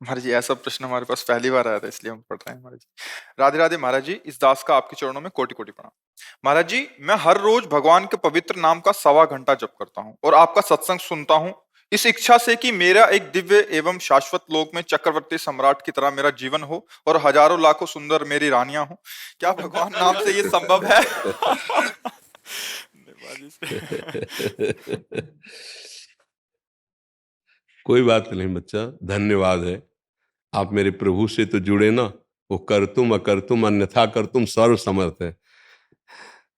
महाराज जी, ऐसा प्रश्न हमारे पास पहली बार आया था, इसलिए हम पढ़ रहे हैं महाराज जी। राधे राधे महाराज जी, इस दास का आपके चरणों में कोटि कोटि प्रणाम। महाराज जी, मैं हर रोज भगवान के पवित्र नाम का 1.25 घंटा जप करता हूँ और आपका सत्संग सुनता हूँ, इस इच्छा से कि मेरा एक दिव्य एवं शाश्वत लोक में चक्रवर्ती सम्राट की तरह मेरा जीवन हो और हजारों लाखों सुंदर मेरी रानियां हो। क्या भगवान नाम से ये संभव है? कोई बात नहीं बच्चा, धन्यवाद है। आप मेरे प्रभु से तो जुड़े ना, वो कर तुम अकर तुम अन्यथा कर तुम सर्व समर्थ है।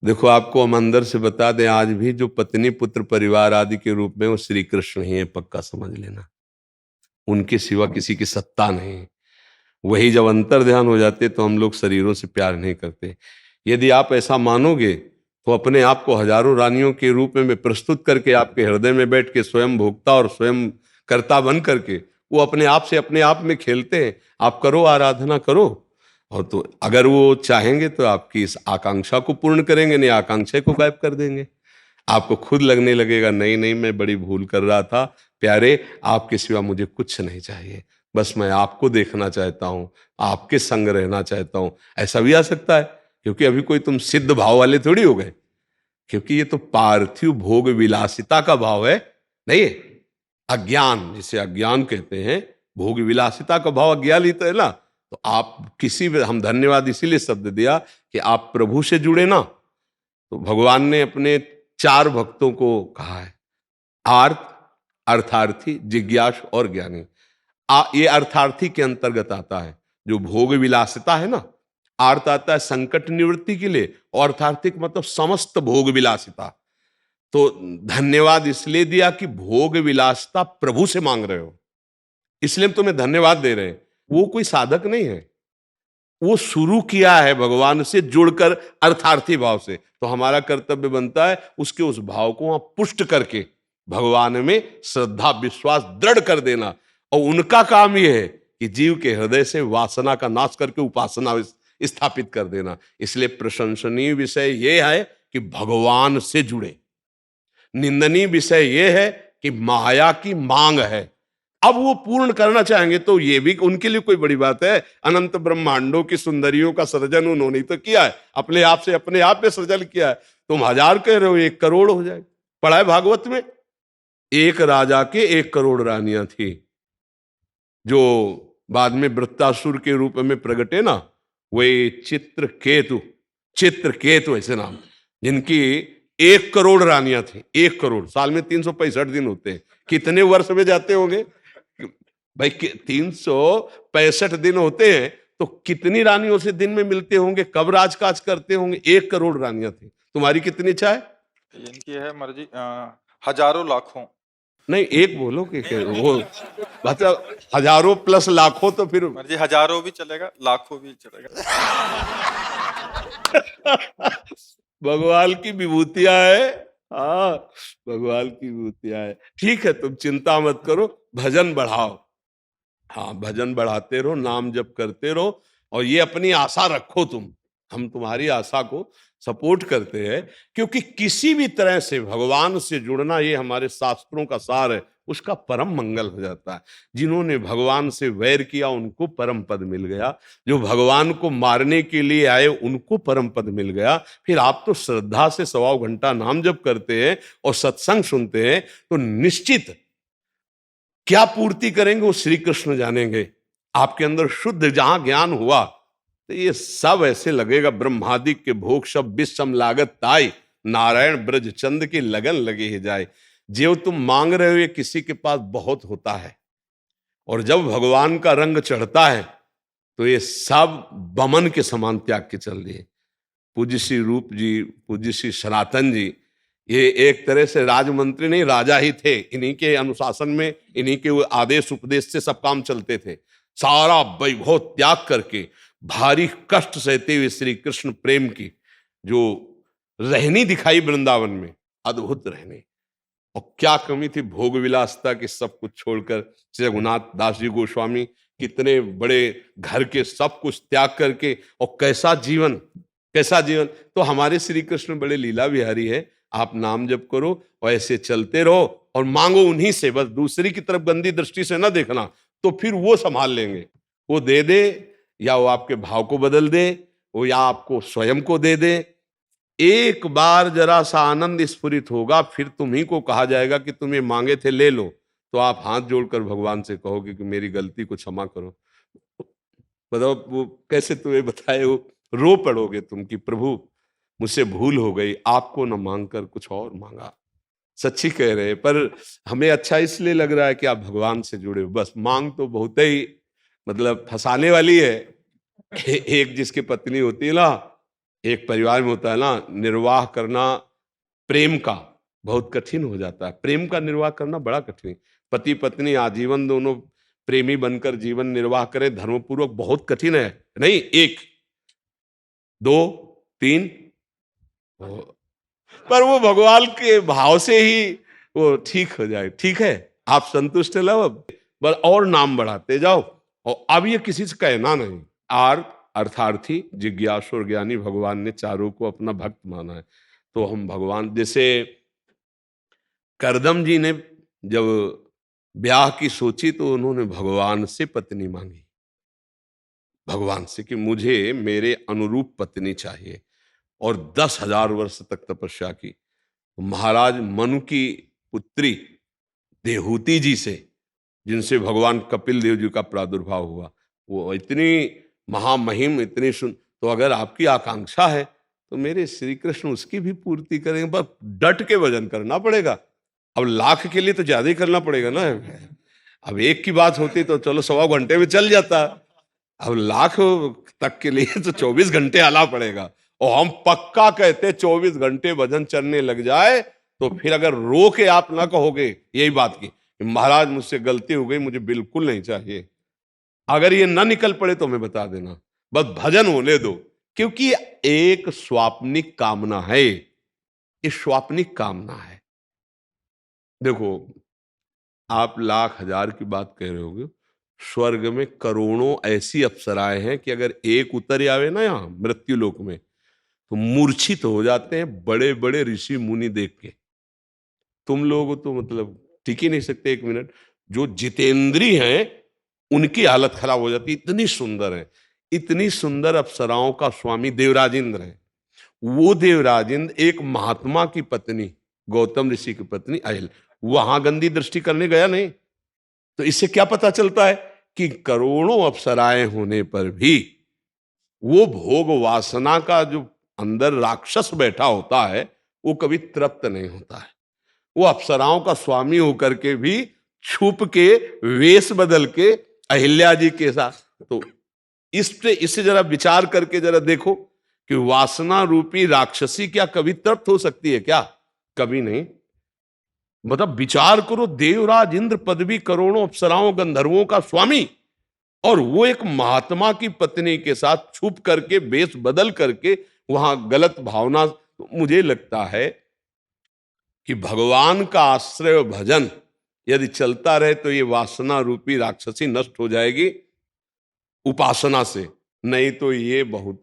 देखो, आपको हम अंदर से बता दें, आज भी जो पत्नी पुत्र परिवार आदि के रूप में वो श्री कृष्ण ही है, पक्का समझ लेना। उनके सिवा किसी की सत्ता नहीं। वही जब अंतर ध्यान हो जाते तो हम लोग शरीरों से प्यार नहीं करते। यदि आप ऐसा मानोगे तो अपने आप को हजारों रानियों के रूप में प्रस्तुत करके आपके हृदय में बैठ के स्वयं भोक्ता और स्वयं कर्ता बन करके वो अपने आप से अपने आप में खेलते हैं। आप करो, आराधना करो, और तो अगर वो चाहेंगे तो आपकी इस आकांक्षा को पूर्ण करेंगे, नहीं आकांक्षा को गायब कर देंगे। आपको खुद लगने लगेगा नहीं नहीं, मैं बड़ी भूल कर रहा था। प्यारे, आपके सिवा मुझे कुछ नहीं चाहिए, बस मैं आपको देखना चाहता हूँ, आपके संग रहना चाहता हूँ। ऐसा भी आ सकता है, क्योंकि अभी कोई तुम सिद्ध भाव वाले थोड़ी हो गए, क्योंकि ये तो पार्थिव भोग विलासिता का भाव है। नहीं, अज्ञान, जिसे अज्ञान कहते हैं, भोग विलासिता का भाव अज्ञान ही तो है ना। तो आप किसी भी, हम धन्यवाद इसीलिए शब्द दिया कि आप प्रभु से जुड़े ना। तो भगवान ने अपने 4 भक्तों को कहा है, आर्त, अर्थार्थी, जिज्ञासु और ज्ञानी। ये अर्थार्थी के अंतर्गत आता है। जो भोग विलासिता है ना, आर्त आता है संकट निवृत्ति के लिए, और अर्थार्थिक मतलब समस्त भोग विलासिता। तो धन्यवाद इसलिए दिया कि भोग विलासिता प्रभु से मांग रहे हो, इसलिए हम तुम्हें धन्यवाद दे रहे हैं। वो कोई साधक नहीं है, वो शुरू किया है भगवान से जुड़कर अर्थार्थी भाव से। तो हमारा कर्तव्य बनता है उसके उस भाव को वहां पुष्ट करके भगवान में श्रद्धा विश्वास दृढ़ कर देना। और उनका काम यह है कि जीव के हृदय से वासना का नाश करके उपासना स्थापित कर देना। इसलिए प्रशंसनीय विषय यह है कि भगवान से जुड़े, निंदनीय विषय यह है कि माया की मांग है। अब वो पूर्ण करना चाहेंगे तो ये भी उनके लिए कोई बड़ी बात है। अनंत ब्रह्मांडों की सुंदरियों का सृजन उन्होंने तो किया है, अपने आप से अपने आप में सृजन किया है। तुम 1000 कह रहे हो, 1 करोड़ हो जाए। पढ़ा है भागवत में, एक राजा के 1 करोड़ रानियां थी, जो बाद में वृत्तासुर के रूप में प्रगटे ना, वे चित्रकेतु, चित्रकेतु ऐसे नाम, जिनकी 1 करोड़ रानियां थी। 1 करोड़, साल में 365 दिन होते हैं, कितने वर्ष में जाते होंगे भाई? 365 दिन होते हैं, तो कितनी रानियों से दिन में मिलते होंगे, कब राजकाज करते होंगे? 1 करोड़ रानियां थी। तुम्हारी कितनी इच्छा है? इनकी है मर्जी, हजारों लाखों। नहीं, एक बोलो कि वो मतलब हजारों प्लस लाखों, तो फिर मर्जी हजारों भी चलेगा, लाखों भी चलेगा। भगवान की विभूतियां है। हाँ, भगवान की विभूतियां है। ठीक है, तुम चिंता मत करो, भजन बढ़ाओ। हाँ, भजन बढ़ाते रहो, नाम जप करते रहो, और ये अपनी आशा रखो तुम। हम तुम्हारी आशा को सपोर्ट करते हैं, क्योंकि किसी भी तरह से भगवान से जुड़ना, ये हमारे शास्त्रों का सार है, उसका परम मंगल हो जाता है। जिन्होंने भगवान से वैर किया उनको परम पद मिल गया, जो भगवान को मारने के लिए आए उनको परम पद मिल गया। फिर आप तो श्रद्धा से 1.25 घंटा नाम जप करते हैं और सत्संग सुनते हैं, तो निश्चित क्या पूर्ति करेंगे वो श्री कृष्ण जानेंगे। आपके अंदर शुद्ध जहां ज्ञान हुआ तो ये सब ऐसे लगेगा, ब्रह्मादिक के भोग सब विषम लागत ताई, नारायण ब्रज चंद की लगन लगे ही जाए। जो तुम मांग रहे हो ये किसी के पास बहुत होता है, और जब भगवान का रंग चढ़ता है तो ये सब बमन के समान त्याग के चल दिए। पूज्य श्री रूप जी, पूज्य श्री सनातन जी, ये एक तरह से राजमंत्री नहीं, राजा ही थे। इन्हीं के अनुशासन में, इन्हीं के आदेश उपदेश से सब काम चलते थे। सारा वैभव त्याग करके भारी कष्ट सहते हुए श्री कृष्ण प्रेम की जो रहनी दिखाई वृंदावन में, अद्भुत रहनी। और क्या कमी थी भोग विलासता की, सब कुछ छोड़कर श्री रघुनाथ दास जी गोस्वामी कितने बड़े घर के सब कुछ त्याग करके, और कैसा जीवन, कैसा जीवन। तो हमारे श्री कृष्ण बड़े लीला विहारी है। आप नाम जप करो और ऐसे चलते रहो और मांगो उन्हीं से, बस दूसरी की तरफ गंदी दृष्टि से ना देखना। तो फिर वो संभाल लेंगे। वो दे दे या वो आपके भाव को बदल दे, वो या आपको स्वयं को दे दे। एक बार जरा सा आनंद स्फुरित होगा, फिर तुम्ही को कहा जाएगा कि तुम्हें मांगे थे ले लो, तो आप हाथ जोड़कर भगवान से कहोगे कि मेरी गलती को क्षमा करो। बताओ वो कैसे तुम्हें बताए, वो रो पड़ोगे तुम कि प्रभु मुझसे भूल हो गई, आपको न मांगकर कुछ और मांगा। सच्ची कह रहे हैं, पर हमें अच्छा इसलिए लग रहा है कि आप भगवान से जुड़े हो। बस मांग तो बहुत ही मतलब फंसाने वाली है। एक जिसकी पत्नी होती है ना, एक परिवार में होता है ना, निर्वाह करना प्रेम का बहुत कठिन हो जाता है। प्रेम का निर्वाह करना बड़ा कठिन है। पति पत्नी आजीवन दोनों प्रेमी बनकर जीवन निर्वाह करें धर्मपूर्वक, बहुत कठिन है। नहीं, एक, दो, तीन, पर वो भगवान के भाव से ही वो ठीक हो जाए। ठीक है, आप संतुष्ट है लो, बस और नाम बढ़ाते जाओ। और अब ये किसी से कहना नहीं। आर्थ, अर्थार्थी, जिज्ञासु और ज्ञानी, भगवान ने चारों को अपना भक्त माना है। तो हम भगवान, जैसे करदम जी ने जब ब्याह की सोची तो उन्होंने भगवान से पत्नी मांगी, भगवान से कि मुझे मेरे अनुरूप पत्नी चाहिए, और 10,000 वर्ष तक तपस्या की। महाराज मनु की पुत्री देहूति जी से, जिनसे भगवान कपिल देव जी का प्रादुर्भाव हुआ, वो इतनी महामहिम, इतनी सुन, तो अगर आपकी आकांक्षा है तो मेरे श्री कृष्ण उसकी भी पूर्ति करेंगे। बस डट के भजन करना पड़ेगा। अब लाख के लिए तो ज्यादा ही करना पड़ेगा ना। अब एक की बात होती तो चलो 1.25 घंटे में चल जाता, अब लाख तक के लिए तो 24 घंटे आना पड़ेगा। और हम पक्का कहते 24 घंटे भजन चलने लग जाए तो फिर अगर रो के आप ना कहोगे यही बात की महाराज मुझसे गलती हो गई, मुझे बिल्कुल नहीं चाहिए, अगर ये ना निकल पड़े तो हमें बता देना, बस भजन होने दो। क्योंकि एक स्वाप्निक कामना है, ये स्वाप्निक कामना है। देखो, आप लाख हजार की बात कह रहे होगे, स्वर्ग में करोड़ों ऐसी अप्सराएं हैं कि अगर एक उतर आवे ना यहाँ मृत्यु लोक में तो मूर्छित हो जाते हैं बड़े बड़े ऋषि मुनि देख के। तुम लोग तो मतलब टिक ही नहीं सकते 1 मिनट। जो जितेंद्री हैं उनकी हालत खराब हो जाती, इतनी सुंदर है। इतनी सुंदर अप्सराओं का स्वामी देवराज इंद्र है। वो देवराज इंद्र एक महात्मा की पत्नी, गौतम ऋषि की पत्नी अहिल, वहां गंदी दृष्टि करने गया नहीं। तो इससे क्या पता चलता है कि करोड़ों अप्सराएं होने पर भी वो भोग वासना का जो अंदर राक्षस बैठा होता है वो कभी तृप्त नहीं होता है। वो अप्सराओं का स्वामी होकर के भी छुप के वेश बदल के अहिल्या जी के साथ, तो इससे जरा विचार करके जरा देखो कि वासना रूपी राक्षसी क्या कभी तृप्त हो सकती है क्या? कभी नहीं। मतलब विचार करो, देवराज इंद्र पदवी, करोड़ों अप्सराओं गंधर्वों का स्वामी, और वो एक महात्मा की पत्नी के साथ छुप करके वेश बदल करके वहां गलत भावना। मुझे लगता है कि भगवान का आश्रय और भजन यदि चलता रहे तो ये वासना रूपी राक्षसी नष्ट हो जाएगी उपासना से, नहीं तो ये बहुत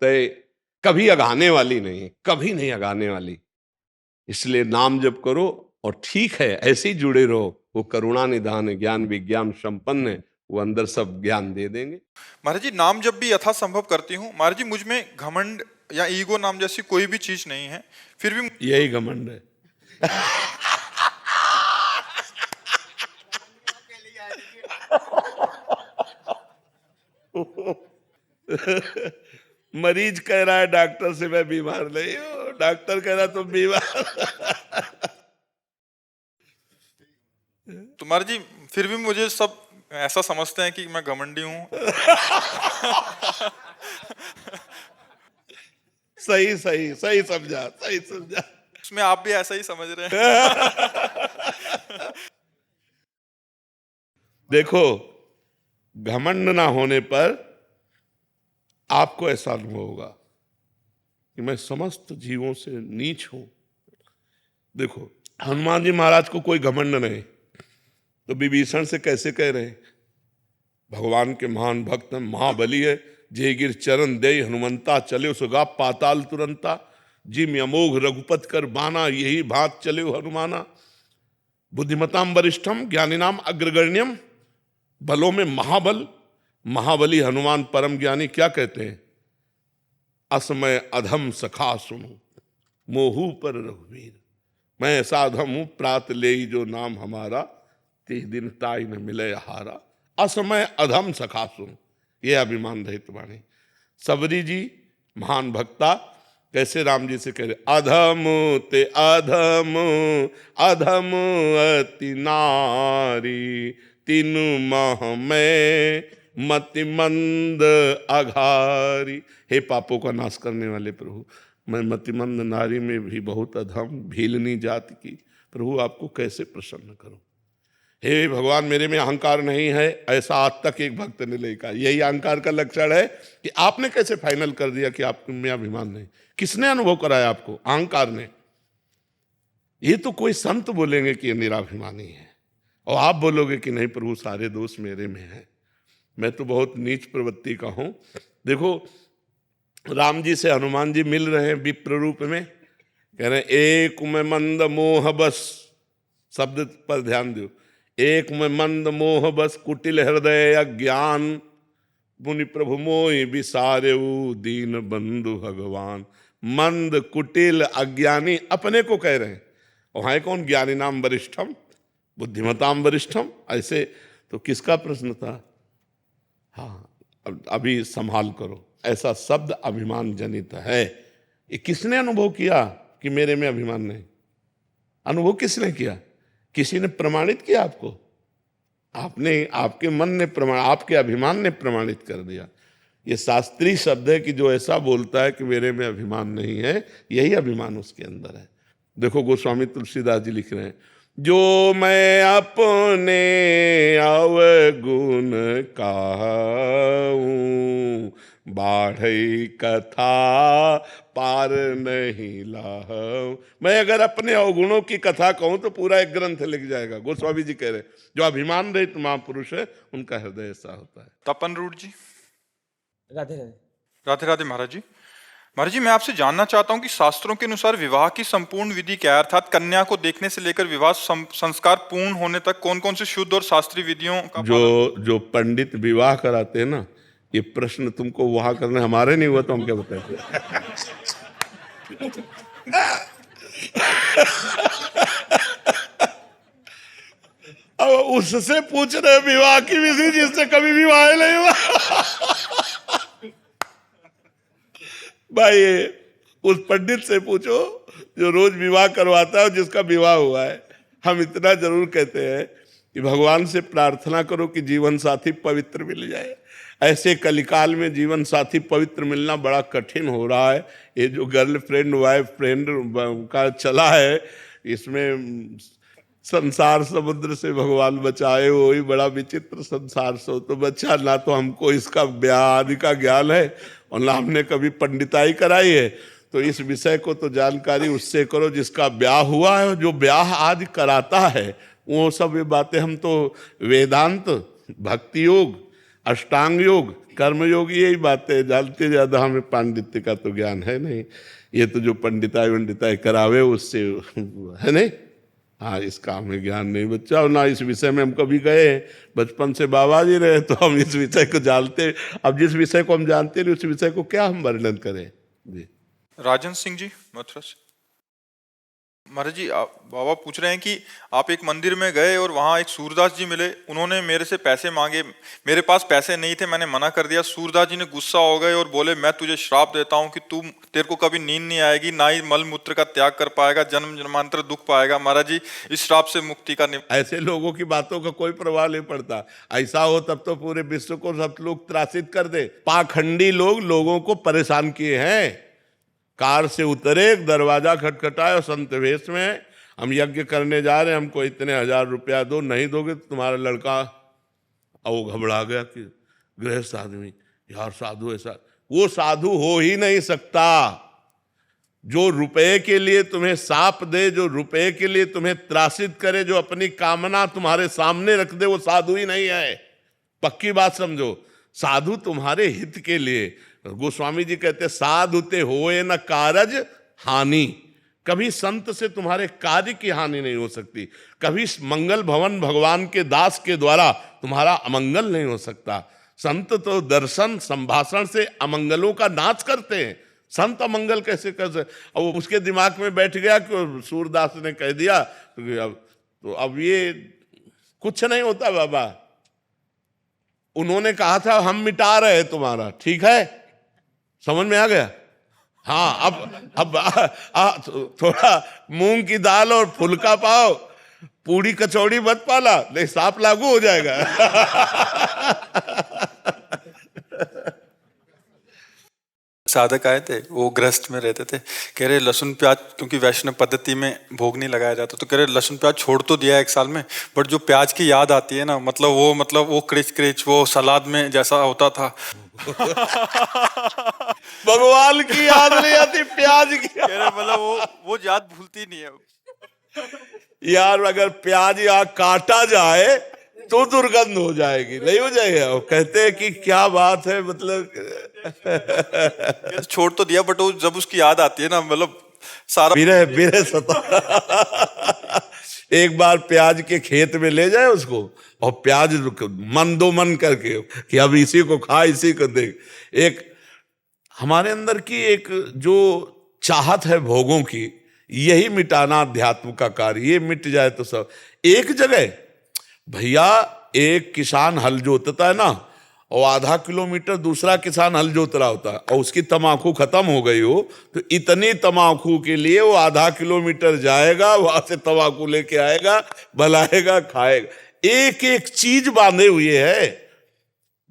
कभी अगाने वाली नहीं, कभी नहीं अगाने वाली। इसलिए नाम जप करो और ठीक है ऐसे ही जुड़े रहो। वो करुणा निधान ज्ञान विज्ञान संपन्न है, वो अंदर सब ज्ञान दे देंगे। महाराज जी, नाम जब भी यथासंभव करती हूँ महाराज जी, मुझ में घमंड या ईगो नाम जैसी कोई भी चीज नहीं है, फिर भी यही घमंड है। मरीज कह रहा है डॉक्टर से मैं बीमार नहीं हूं, डॉक्टर कह रहा तुम बीमार। तो महाराज जी फिर भी मुझे सब ऐसा समझते हैं कि मैं घमंडी हूँ। सही सही सही समझा, सही समझा। उसमें आप भी ऐसा ही समझ रहे हैं। देखो, घमंड ना होने पर आपको ऐसा अनुभव होगा कि मैं समस्त जीवों से नीच हूं। देखो, हनुमान जी महाराज को कोई घमंड नहीं, तो विभीषण से कैसे कह रहे हैं? भगवान के महान भक्त महाबली है, जे गिर चरण दे हनुमंता, चले सुगा पाताल तुरंता, जिम अमोघ रघुपत कर बाना, यही भात चले हनुमाना। बुद्धिमताम वरिष्ठम ज्ञानिनाम अग्रगण्यम, बलों में महाबल, महाबली हनुमान परम ज्ञानी क्या कहते हैं? असमय अधम सखा सुनो मोहू पर रघुवीर, मैं ऐसा अधम हूं प्रात ले जो नाम हमारा, ते दिन ताई न मिले हारा। असमय अधम सखा सुनो, ये अभिमान रहित वाणी। सबरी जी महान भक्ता कैसे राम जी से कह रहे, अधम ते अधम अधम अति नारी, तीनु मह में मति मंद अघारी। हे पापों का नाश करने वाले प्रभु, मैं मतिमंद नारी में भी बहुत अधम भीलनी जाति की, प्रभु आपको कैसे प्रसन्न करूं। हे भगवान मेरे में अहंकार नहीं है, ऐसा आज तक एक भक्त ने नहीं कहा। यही अहंकार का लक्षण है कि आपने कैसे फाइनल कर दिया कि आप में अभिमान नहीं? किसने अनुभव कराया आपको? अहंकार ने। ये तो कोई संत बोलेंगे कि ये निराभिमानी है, और आप बोलोगे कि नहीं प्रभु सारे दोष मेरे में हैं, मैं तो बहुत नीच प्रवृत्ति का हूं। देखो राम जी से हनुमान जी मिल रहे हैं विप्र रूप में, कह रहे हैं एक में मंद मोह बस, शब्द पर ध्यान दो, एक में मंद मोह बस कुटिल हृदय अज्ञान, मुनि प्रभु मोहि विसारेऊ दीन बंधु भगवान। मंद कुटिल अज्ञानी अपने को कह रहे हैं, और है कौन? ज्ञानी नाम वरिष्ठम बुद्धिमताम वरिष्ठम। ऐसे तो किसका प्रश्न था? हाँ अभी संभाल करो, ऐसा शब्द अभिमान जनित है। ये किसने अनुभव किया कि मेरे में अभिमान नहीं? अनुभव किसने किया? किसी ने प्रमाणित किया आपको? आपने, आपके मन ने प्रमाण, आपके अभिमान ने प्रमाणित कर दिया। ये शास्त्रीय शब्द है कि जो ऐसा बोलता है कि मेरे में अभिमान नहीं है, यही अभिमान उसके अंदर है। देखो गोस्वामी तुलसीदास जी लिख रहे हैं, जो मैं अपने अवगुण कहूं, बाढ़ई कथा पार नहीं लाहूं। मैं अगर अपने अवगुणों की कथा कहूं तो पूरा एक ग्रंथ लिख जाएगा। गोस्वामी जी कह रहे जो अभिमान रहित महापुरुष है उनका हृदय ऐसा होता है। तपन रूढ़ जी। राधे राधे। राधे राधे महाराज जी। महाराज जी मैं आपसे जानना चाहता हूं कि शास्त्रों के अनुसार विवाह की संपूर्ण विधि क्या है, अर्थात कन्या को देखने से लेकर विवाह संस्कार पूर्ण होने तक कौन कौन से शुद्ध और शास्त्रीय विधियों का जो पंडित विवाह कराते हैं ना, ये प्रश्न तुमको वहां करने, हमारे नहीं हुआ तो हम क्या बताते। अब उससे पूछ रहे विवाह की विधि जिससे कभी विवाह नहीं हुआ। भाई उस पंडित से पूछो जो रोज विवाह करवाता है, जिसका विवाह हुआ है। हम इतना जरूर कहते हैं कि भगवान से प्रार्थना करो कि जीवन साथी पवित्र मिल जाए। ऐसे कलिकाल में जीवन साथी पवित्र मिलना बड़ा कठिन हो रहा है। ये जो गर्लफ्रेंड वाइफ फ्रेंड का चला है, इसमें संसार समुद्र से भगवान बचाए, वही बड़ा विचित्र संसार से तो बचा। ना तो हमको इसका ब्याह आदि का ज्ञान है और ना हमने कभी पंडिताई कराई है। तो इस विषय को तो जानकारी उससे करो जिसका ब्याह हुआ है। जो ब्याह आदि कराता है वो सब ये बातें हम तो वेदांत, भक्ति योग, अष्टांग योग, कर्म योग, यही बातें जानते। ज्यादा हमें पांडित्य का तो ज्ञान है नहीं। ये तो जो पंडिताई वंडिताई करावे उससे है नहीं। हाँ, इसका हमें ज्ञान नहीं बच्चा, और ना इस विषय में हम कभी गए। बचपन से बाबा जी रहे तो हम इस विषय को जानते। अब जिस विषय को हम जानते नहीं उस विषय को क्या हम वर्णन करें जी। राजन सिंह जी मथुरा से। महाराज जी बाबा पूछ रहे हैं कि आप एक मंदिर में गए और वहां एक सूरदास जी मिले, उन्होंने मेरे से पैसे मांगे, मेरे पास पैसे नहीं थे, मैंने मना कर दिया। सूरदास जी ने गुस्सा हो गए और बोले मैं तुझे श्राप देता हूं कि तेरे को कभी नींद नहीं आएगी, ना ही मल मूत्र का त्याग कर पाएगा, जन्म जन्मांतर दुख पाएगा। महाराज जी इस श्राप से मुक्ति का ऐसे लोगों की बातों का कोई प्रभाव नहीं पड़ता। ऐसा हो तब तो पूरे विश्व को सब लोग त्रासित कर दे। पाखंडी लोगों को परेशान किए हैं। कार से उतरे, दरवाजा खटखटाए और संत वेश में, हम यज्ञ करने जा रहे हैं, हमको इतने 1000 रुपया दो, नहीं दोगे तो तुम्हारा लड़का। और वो घबरा गया कि गृहस्थ आदमी, यार साधु ऐसा, वो साधु हो ही नहीं सकता। जो रुपए के लिए तुम्हें साप दे, जो रुपए के लिए तुम्हें त्रासित करे, जो अपनी कामना तुम्हारे सामने रख दे, वो साधु ही नहीं है। पक्की बात समझो। साधु तुम्हारे हित के लिए। गोस्वामी जी कहते साधु ते होए न कारज हानि। कभी संत से तुम्हारे कार्य की हानि नहीं हो सकती। कभी मंगल भवन भगवान के दास के द्वारा तुम्हारा अमंगल नहीं हो सकता। संत तो दर्शन संभाषण से अमंगलों का नाश करते हैं, संत अमंगल कैसे कर सकते। अब उसके दिमाग में बैठ गया कि सूरदास ने कह दिया तो अब ये कुछ नहीं होता बाबा। उन्होंने कहा था हम मिटा रहे हैं तुम्हारा, ठीक है, समझ में आ गया। हाँ, अब थोड़ा मूंग की दाल और फुल्का पाओ, पूड़ी कचौड़ी मत पाला, नहीं सांप लागू हो जाएगा। साधक आए थे, वो गृहस्थ में रहते थे, कह रहे लहसुन प्याज, क्योंकि वैष्णव पद्धति में भोग नहीं लगाया जाता, तो कह रहे लहसुन प्याज छोड़ तो दिया 1 साल में, बट जो प्याज की याद आती है ना, मतलब वो क्रिच क्रिच वो सलाद में जैसा होता था। भगवान की याद नहीं आती, प्याज की। कह रहे मतलब वो याद भूलती नहीं है यार। अगर प्याज यहाँ काटा जाए तो दुर्गंध हो जाएगी, नहीं हो जाएगा। वो कहते हैं कि क्या बात है, मतलब छोड़ तो दिया, बट वो जब उसकी याद आती है ना, मतलब सारा बिरह सता। एक बार प्याज के खेत में ले जाए उसको, और प्याज मन दो मन करके कि अब इसी को खा, इसी को देख। एक हमारे अंदर की एक जो चाहत है भोगों की, यही मिटाना अध्यात्म का कार्य। ये मिट जाए तो सब एक जगह। भैया, एक किसान हल जोतता है ना, और आधा किलोमीटर दूसरा किसान हल जोत रहा होता है, और उसकी तमाकू खत्म हो गई हो, तो इतनी तमाकू के लिए वो आधा किलोमीटर जाएगा, वहां से तमाकू लेके आएगा, बनाएगा, खाएगा। एक एक चीज बांधे हुए है।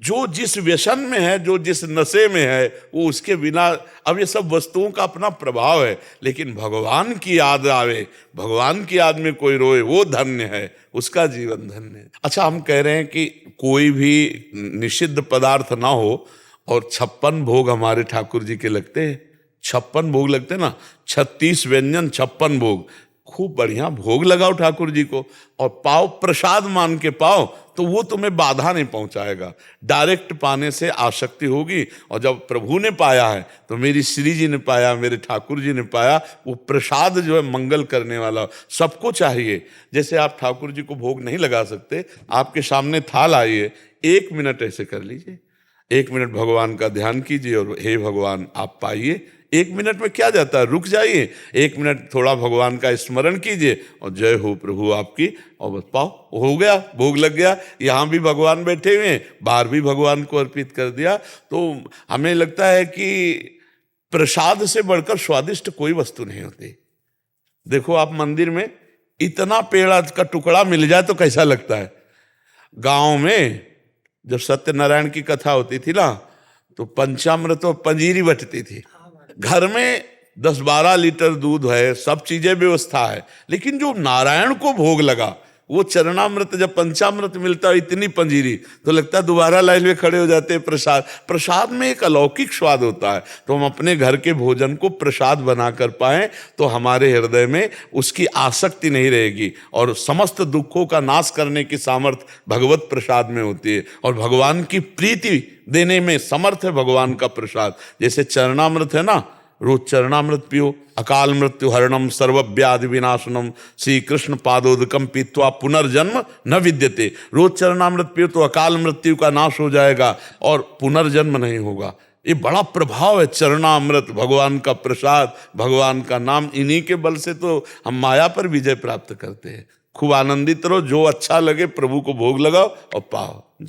जो जिस व्यसन में है, जो जिस नशे में है, वो उसके बिना। अब ये सब वस्तुओं का अपना प्रभाव है, लेकिन भगवान की याद आवे, भगवान की याद में कोई रोए, वो धन्य है, उसका जीवन धन्य है। अच्छा, हम कह रहे हैं कि कोई भी निषिद्ध पदार्थ ना हो, और 56 भोग हमारे ठाकुर जी के लगते हैं। 56 भोग लगते हैं ना, 36 व्यंजन 56 भोग। खूब बढ़िया भोग लगाओ ठाकुर जी को, और पाओ, प्रसाद मान के पाओ, तो वो तुम्हें बाधा नहीं पहुंचाएगा। डायरेक्ट पाने से आसक्ति होगी, और जब प्रभु ने पाया है, तो मेरी श्री जी ने पाया, मेरे ठाकुर जी ने पाया, वो प्रसाद जो है मंगल करने वाला सबको चाहिए। जैसे आप ठाकुर जी को भोग नहीं लगा सकते, आपके सामने थाल आइए, 1 मिनट ऐसे कर लीजिए, 1 मिनट भगवान का ध्यान कीजिए, और हे भगवान आप पाइए। 1 मिनट में क्या जाता है, रुक जाइए, 1 मिनट थोड़ा भगवान का स्मरण कीजिए, और जय हो प्रभु आपकी, और बस पाओ, हो गया, भोग लग गया। यहाँ भी भगवान बैठे हुए हैं, बाहर भी भगवान को अर्पित कर दिया। तो हमें लगता है कि प्रसाद से बढ़कर स्वादिष्ट कोई वस्तु नहीं होती। देखो, आप मंदिर में इतना पेड़ का टुकड़ा मिल जाए तो कैसा लगता है। गांव में जब सत्यनारायण की कथा होती थी ना, तो पंचामृत और पंजीरी बटती थी। घर में 10-12 लीटर दूध है, सब चीजें व्यवस्था है, लेकिन जो नारायण को भोग लगा, वो चरणामृत, जब पंचामृत मिलता है, इतनी पंजीरी, तो लगता है दोबारा लाइन में खड़े हो जाते हैं। प्रसाद में एक अलौकिक स्वाद होता है। तो हम अपने घर के भोजन को प्रसाद बना कर पाएं, तो हमारे हृदय में उसकी आसक्ति नहीं रहेगी, और समस्त दुखों का नाश करने की सामर्थ्य भगवत प्रसाद में होती है, और भगवान की प्रीति देने में समर्थ है भगवान का प्रसाद। जैसे चरणामृत है ना, रोज चरणामृत पियो। अकाल मृत्यु हरणम सर्वव्याधि विनाशनम श्री कृष्ण पादोदकम पीत्वा पुनर्जन्म न विद्यते। रोज चरणामृत पियो तो अकाल मृत्यु का नाश हो जाएगा, और पुनर्जन्म नहीं होगा। ये बड़ा प्रभाव है चरणामृत, भगवान का प्रसाद, भगवान का नाम। इन्हीं के बल से तो हम माया पर विजय प्राप्त करते हैं। खूब आनंदित रहो, जो अच्छा लगे प्रभु को भोग लगाओ और पाओ। जी।